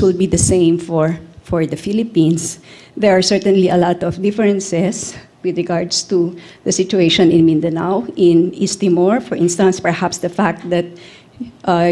will be the same for the Philippines. There are certainly a lot of differences with regards to the situation in Mindanao, in East Timor, for instance, perhaps the fact that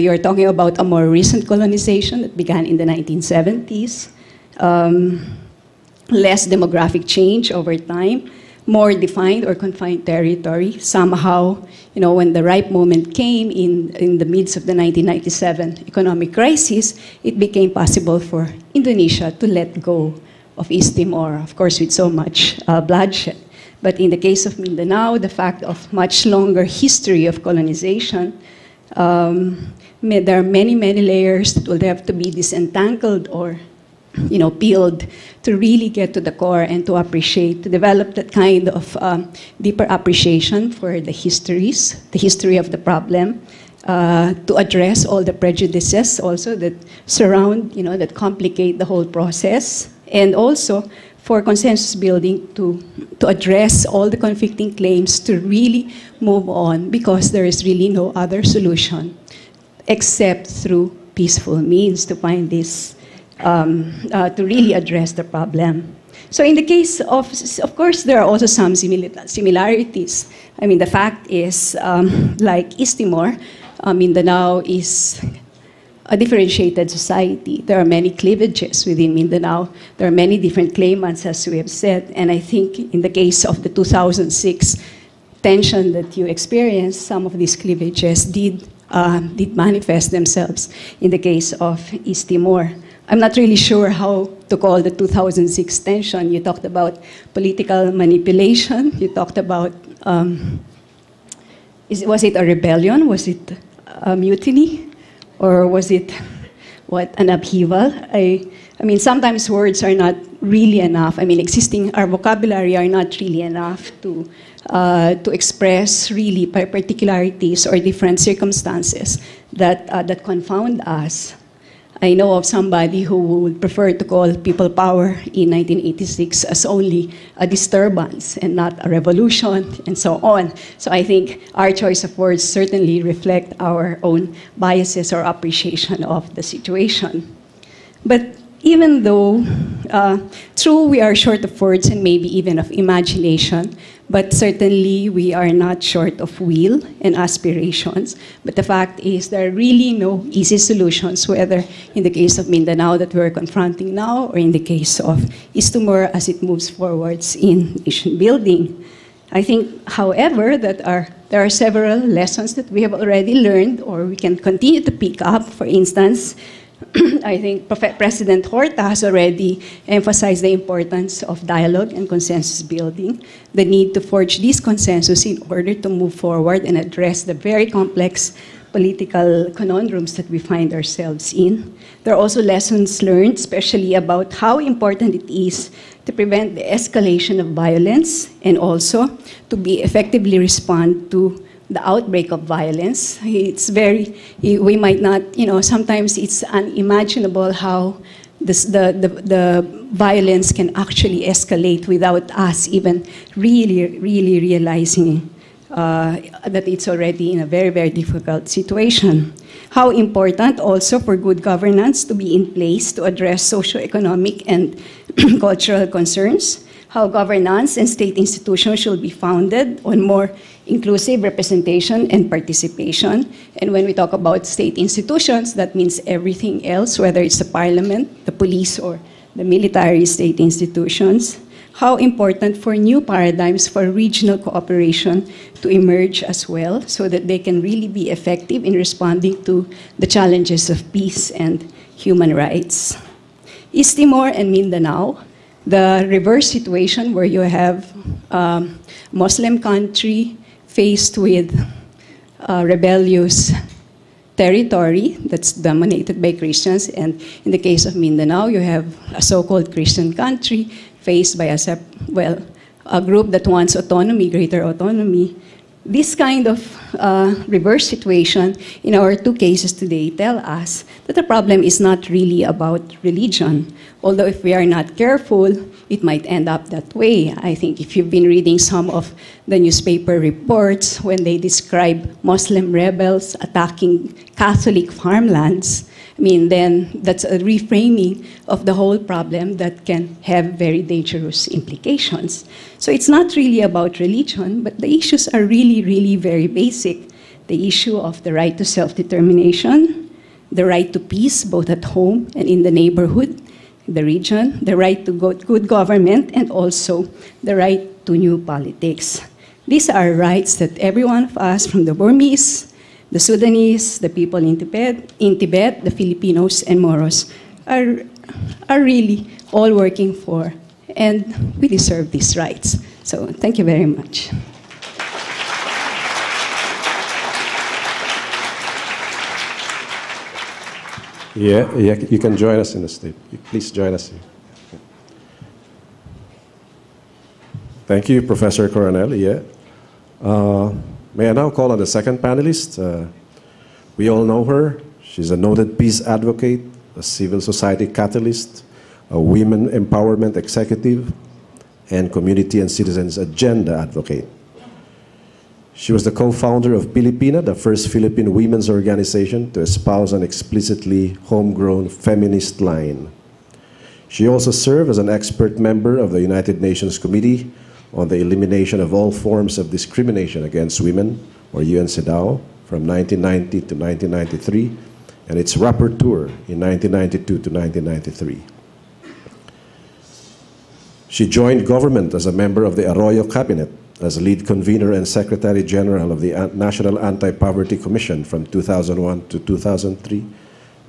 you're talking about a more recent colonization that began in the 1970s, less demographic change over time, more defined or confined territory. Somehow, when the ripe moment came in the midst of the 1997 economic crisis, it became possible for Indonesia to let go of East Timor, of course, with so much bloodshed. But in the case of Mindanao, the fact of much longer history of colonization, there are many, many layers that will have to be disentangled or peeled to really get to the core and to appreciate, to develop that kind of deeper appreciation for the history of the problem, to address all the prejudices also that surround, that complicate the whole process, and also for consensus building to address all the conflicting claims, to really move on, because there is really no other solution except through peaceful means to find this, to really address the problem. So in the case of course, there are also some similarities. I mean, the fact is, like East Timor, Mindanao is a differentiated society. There are many cleavages within Mindanao. There are many different claimants, as we have said. And I think in the case of the 2006 tension that you experienced, some of these cleavages did manifest themselves in the case of East Timor. I'm not really sure how to call the 2006 tension. You talked about political manipulation. You talked about, was it a rebellion? Was it a mutiny? Or was it, an upheaval? I mean, sometimes words are not really enough. I mean, our vocabulary are not really enough to express really particularities or different circumstances that confound us. I know of somebody who would prefer to call people power in 1986 as only a disturbance and not a revolution, and so on. So I think our choice of words certainly reflect our own biases or appreciation of the situation. But even though, true, we are short of words and maybe even of imagination, but certainly we are not short of will and aspirations. But the fact is there are really no easy solutions, whether in the case of Mindanao that we're confronting now, or in the case of East Timor as it moves forwards in nation building. I think, however, that there are several lessons that we have already learned or we can continue to pick up. For instance, I think President Horta has already emphasized the importance of dialogue and consensus building, the need to forge this consensus in order to move forward and address the very complex political conundrums that we find ourselves in. There are also lessons learned, especially about how important it is to prevent the escalation of violence and also to be effectively respond to the outbreak of violence. We might not, sometimes it's unimaginable how the violence can actually escalate without us even really realizing that it's already in a very, very difficult situation. How important also for good governance to be in place to address socio-economic and cultural concerns. How governance and state institutions should be founded on more inclusive representation and participation. And when we talk about state institutions, that means everything else, whether it's the parliament, the police, or the military state institutions. How important for new paradigms for regional cooperation to emerge as well, so that they can really be effective in responding to the challenges of peace and human rights. East Timor and Mindanao, the reverse situation where you have a Muslim country faced with rebellious territory that's dominated by Christians, and in the case of Mindanao, you have a so-called Christian country faced by a group that wants autonomy, greater autonomy. This kind of reverse situation in our two cases today tell us that the problem is not really about religion. Although if we are not careful, it might end up that way. I think if you've been reading some of the newspaper reports when they describe Muslim rebels attacking Catholic farmlands, I mean, then that's a reframing of the whole problem that can have very dangerous implications. So it's not really about religion, but the issues are really, really very basic. The issue of the right to self-determination, the right to peace, both at home and in the neighborhood, the region, the right to good government, and also the right to new politics. These are rights that every one of us, from the Burmese, the Sudanese, the people in Tibet, the Filipinos, and Moros, are really all working for, and we deserve these rights. So thank you very much. Yeah, you can join us in the stage. Please join us here. Thank you, Professor Coronel. Yeah. May I now call on the second panelist? We all know her. She's a noted peace advocate, a civil society catalyst, a women empowerment executive, and community and citizens agenda advocate. She was the co-founder of Pilipina, the first Philippine women's organization to espouse an explicitly homegrown feminist line. She also served as an expert member of the United Nations Committee on the Elimination of All Forms of Discrimination Against Women, or UN-CEDAW, from 1990 to 1993, and its rapporteur in 1992 to 1993. She joined government as a member of the Arroyo Cabinet, as lead convener and Secretary General of the National Anti-Poverty Commission from 2001 to 2003,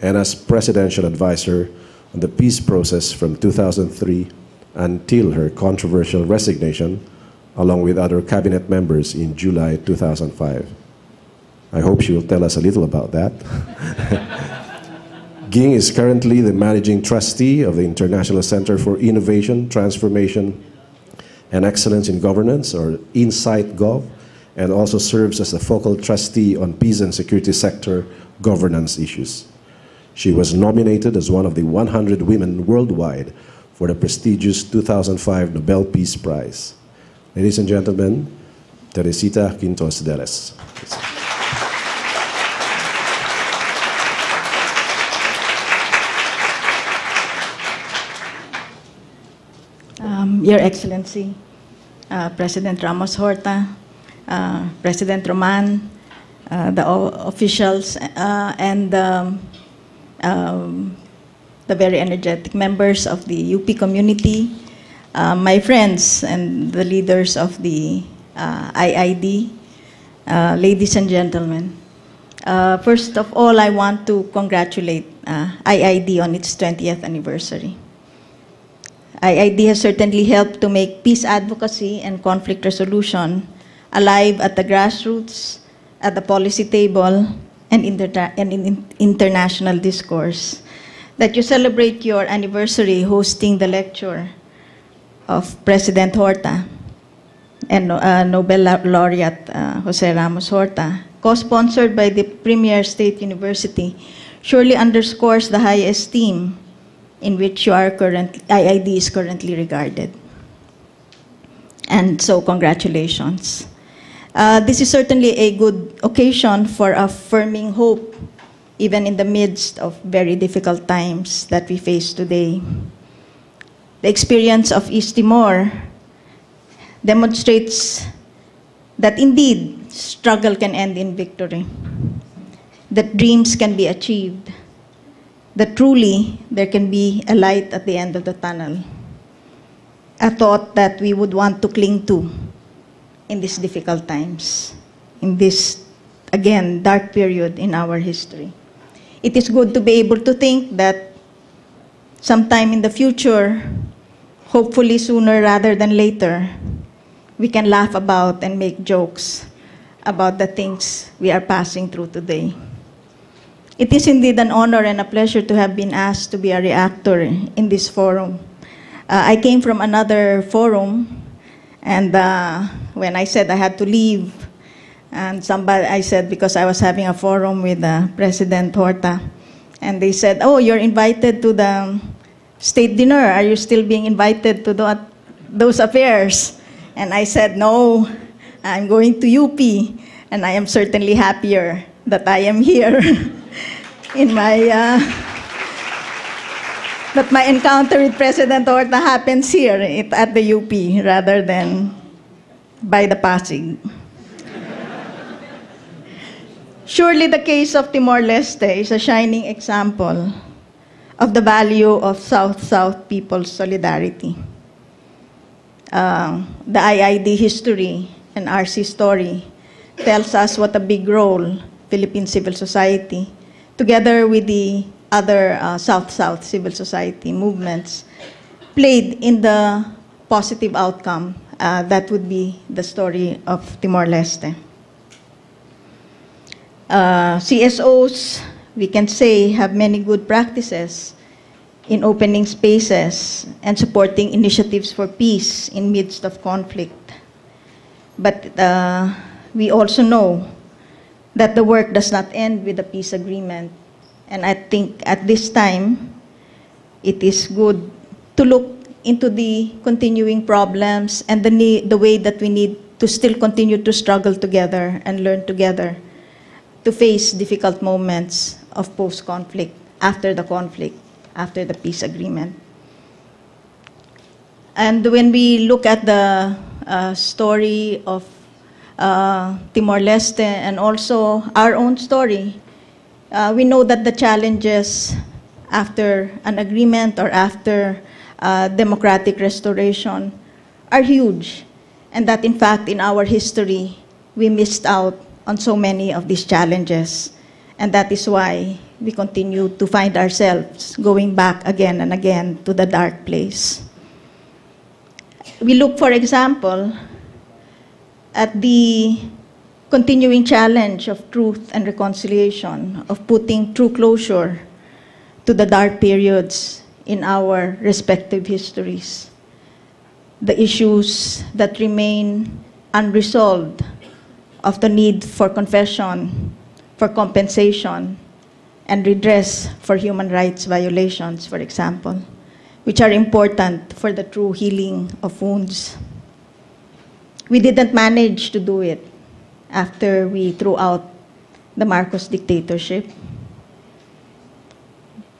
and as Presidential Advisor on the peace process from 2003 until her controversial resignation, along with other cabinet members in July 2005. I hope she will tell us a little about that. Ging is currently the Managing Trustee of the International Center for Innovation, Transformation, and Excellence in Governance, or InsightGov, and also serves as a focal trustee on peace and security sector governance issues. She was nominated as one of the 100 women worldwide for the prestigious 2005 Nobel Peace Prize. Ladies and gentlemen, Teresita Quintos Deles. Your Excellency, President Ramos-Horta, President Roman, the officials, and the very energetic members of the UP community, my friends and the leaders of the IID, ladies and gentlemen. First of all, I want to congratulate IID on its 20th anniversary. IID has certainly helped to make peace advocacy and conflict resolution alive at the grassroots, at the policy table, and in international discourse. That you celebrate your anniversary hosting the lecture of President Horta and Nobel laureate Jose Ramos-Horta, co-sponsored by the Premier State University, surely underscores the high esteem in which IID is currently regarded. And so congratulations. This is certainly a good occasion for affirming hope, even in the midst of very difficult times that we face today. The experience of East Timor demonstrates that indeed struggle can end in victory, that dreams can be achieved, that truly there can be a light at the end of the tunnel, a thought that we would want to cling to in these difficult times, in this, again, dark period in our history. It is good to be able to think that sometime in the future, hopefully sooner rather than later, we can laugh about and make jokes about the things we are passing through today. It is indeed an honor and a pleasure to have been asked to be a reactor in this forum. I came from another forum, and when I said I had to leave, and I said because I was having a forum with President Horta, and they said, "Oh, you're invited to the state dinner. Are you still being invited to those affairs?" And I said, "No, I'm going to UP, and I am certainly happier that I am here in my that my encounter with President Horta happens here at the UP rather than by the Pasig. Surely the case of Timor-Leste is a shining example of the value of South-South people's solidarity. The IID history and RC story tells us what a big role Philippine civil society, together with the other South-South civil society movements, played in the positive outcome. That would be the story of Timor-Leste. CSOs, we can say, have many good practices in opening spaces and supporting initiatives for peace in midst of conflict. But we also know that the work does not end with a peace agreement. And I think at this time, it is good to look into the continuing problems and the way that we need to still continue to struggle together and learn together to face difficult moments of post-conflict, after the peace agreement. And when we look at the story of Timor-Leste and also our own story, we know that the challenges after an agreement or after democratic restoration are huge, and that in fact in our history we missed out on so many of these challenges, and that is why we continue to find ourselves going back again and again to the dark place. We look, for example, at the continuing challenge of truth and reconciliation, of putting true closure to the dark periods in our respective histories, the issues that remain unresolved of the need for confession, for compensation, and redress for human rights violations, for example, which are important for the true healing of wounds. We didn't manage to do it after we threw out the Marcos dictatorship.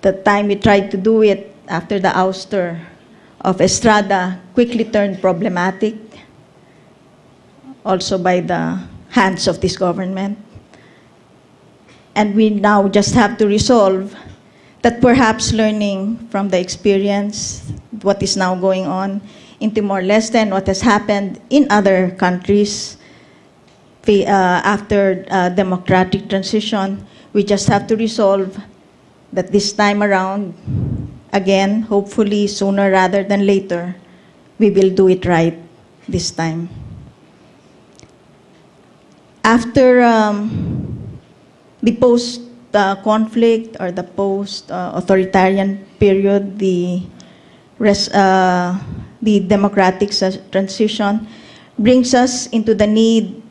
The time we tried to do it after the ouster of Estrada quickly turned problematic, also by the hands of this government. And we now just have to resolve that perhaps learning from the experience, what is now going on in Timor-Leste and what has happened in other countries after democratic transition, we just have to resolve that this time around, again, hopefully sooner rather than later, we will do it right this time. After the post-conflict or the post-authoritarian period, the democratic transition brings us into the need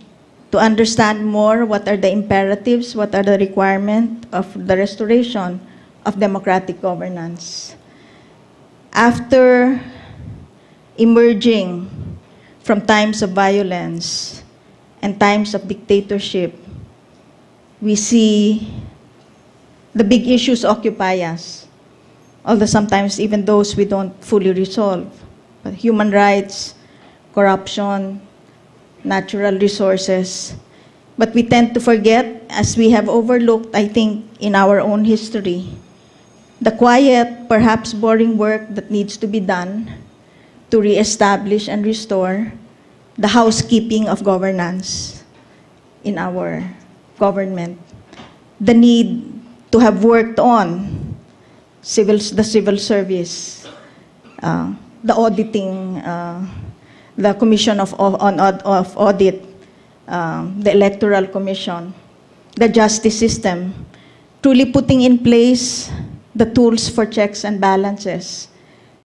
to understand more what are the imperatives, what are the requirements of the restoration of democratic governance. After emerging from times of violence and times of dictatorship, we see the big issues occupy us, although sometimes even those we don't fully resolve. But human rights, corruption, natural resources. But we tend to forget, as we have overlooked, I think, in our own history, the quiet, perhaps boring work that needs to be done to reestablish and restore the housekeeping of governance in our government. The need to have worked on the civil service, the auditing, the Commission of Audit, the Electoral Commission, the justice system, truly putting in place the tools for checks and balances